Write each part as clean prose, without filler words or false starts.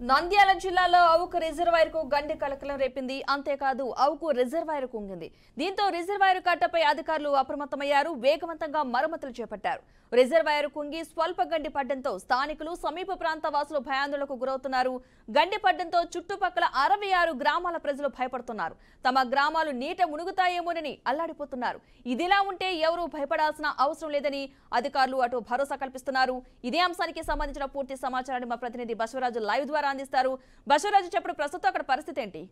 నంద్యాల జిల్లాలో అవుకు రిజర్వాయర్ కు గండి కలకలం రేపింది. అంతేకాదు అవుకు రిజర్వాయర్ కుంగింది. దీంతో రిజర్వాయర్ కట్టపై అధికారులు అప్రమత్తమయ్యారు. వేగవంతంగా మరమ్మతులు చేపట్టారు. రిజర్వాయర్ కుంగి స్వల్ప గండి పడ్డంతో స్థానికులు సమీప ప్రాంత వాసులు భయాందోళనకు గురవుతున్నారు. గండి పడ్డంతో చుట్టుపక్కల 66 గ్రామాల ప్రజలు భయపడుతున్నారు. తమ గ్రామాలు నీట మునుగుతాయేమోనని అల్లాడిపోతున్నారు. ఇదిలా ఉంటే ఎవరూ భయపడాల్సిన అవసరం లేదని అధికారులు అటు భరోసా కల్పిస్తున్నారు. ఇదే అంశానికి సంబంధించిన పూర్తి సమాచారాన్ని మా ప్రతినిధి బసవరాజు లైవ్ ద్వారా అందిస్తారు. బసవరాజు, చెప్పడం ప్రస్తుతం అక్కడ పరిస్థితి ఏంటి?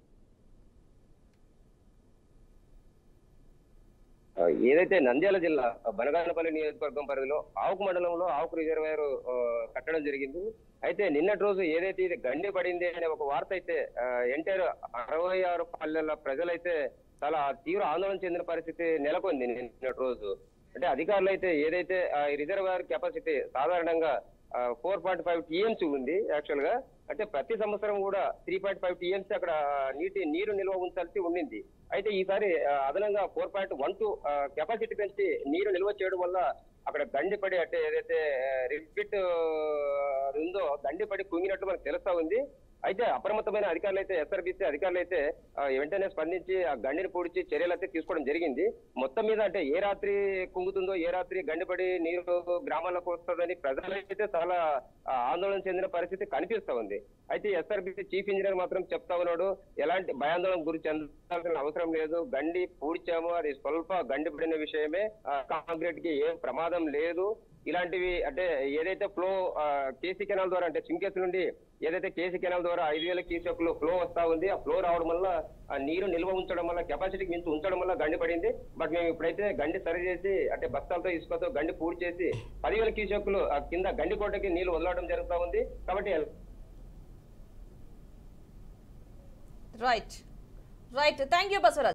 ఏదైతే నంద్యాల జిల్లా బనగానపల్లి నియోజకవర్గం పరిధిలో ఆవుకు మండలంలో ఆవుకు రిజర్వాయర్ కట్టడం జరిగింది. అయితే నిన్నటి రోజు ఏదైతే ఇది గండి పడింది అనే ఒక వార్త అయితే ఎంటైర్ 66 పల్లెల ప్రజలైతే చాలా తీవ్ర ఆందోళన చెందిన పరిస్థితి నెలకొంది నిన్నటి రోజు. అంటే అధికారులు అయితే ఏదైతే ఈ రిజర్వాయర్ కెపాసిటీ సాధారణంగా 4.5 టీఎంసీ ఉంది యాక్చువల్ గా. అంటే ప్రతి సంవత్సరం కూడా 3.5 టీఎంసీ అక్కడ నీరు నిల్వ ఉంచాల్సి ఉండింది. అయితే ఈసారి అదనంగా 4.12 కెపాసిటీ పెంచి నీరు నిల్వ చేయడం వల్ల అక్కడ గండిపడి అంటే ఏదైతే రిపీట్ ఉందో గండిపడి కుంగినట్లు మనకు తెలుస్తా ఉంది. అయితే అప్రమత్తమైన అధికారులు అయితే ఎస్ఆర్బీసీ అధికారులు అయితే వెంటనే స్పందించి ఆ గండిని పూడ్చి చర్యలు అయితే తీసుకోవడం జరిగింది. మొత్తం మీద అంటే ఏ రాత్రి కుంగుతుందో ఏ రాత్రి గండిపడి నీరు గ్రామాలకు వస్తుందని ప్రజలైతే చాలా ఆందోళన చెందిన పరిస్థితి కనిపిస్తా ఉంది. అయితే ఎస్ఆర్బీసీ చీఫ్ ఇంజనీర్ మాత్రం చెప్తా ఉన్నాడు, ఎలాంటి భయాందోళన గురి చెందాల్సిన అవసరం లేదు, గండి పూడ్చాము, అది స్వల్ప గండి పడిన విషయమే, కాంక్రీట్ కి ఏం ప్రమాదం లేదు. ఇలాంటివి అంటే ఏదైతే ఫ్లో కేసీ కెనాల్ ద్వారా అంటే సింకేస్ నుండి ఏదైతే కేసీ కెనాల్ ద్వారా 5,000 క్యూసెక్లు ఫ్లో వస్తా ఉంది, ఆ ఫ్లో రావడం వల్ల ఆ నీరు నిల్వ ఉంచడం వల్ల కెపాసిటీకి మించి ఉంచడం వల్ల గండి పడింది. బట్ మేము ఇప్పుడైతే గండి సరి చేసి అంటే బస్తాలతో ఇసుకతో గండి పూడి చేసి 10,000 క్యూసెక్లు కింద గండి కోటకి నీళ్లు వదలడం జరుగుతూ ఉంది. కాబట్టి రైట్ థ్యాంక్ యూ బసవరాజ్.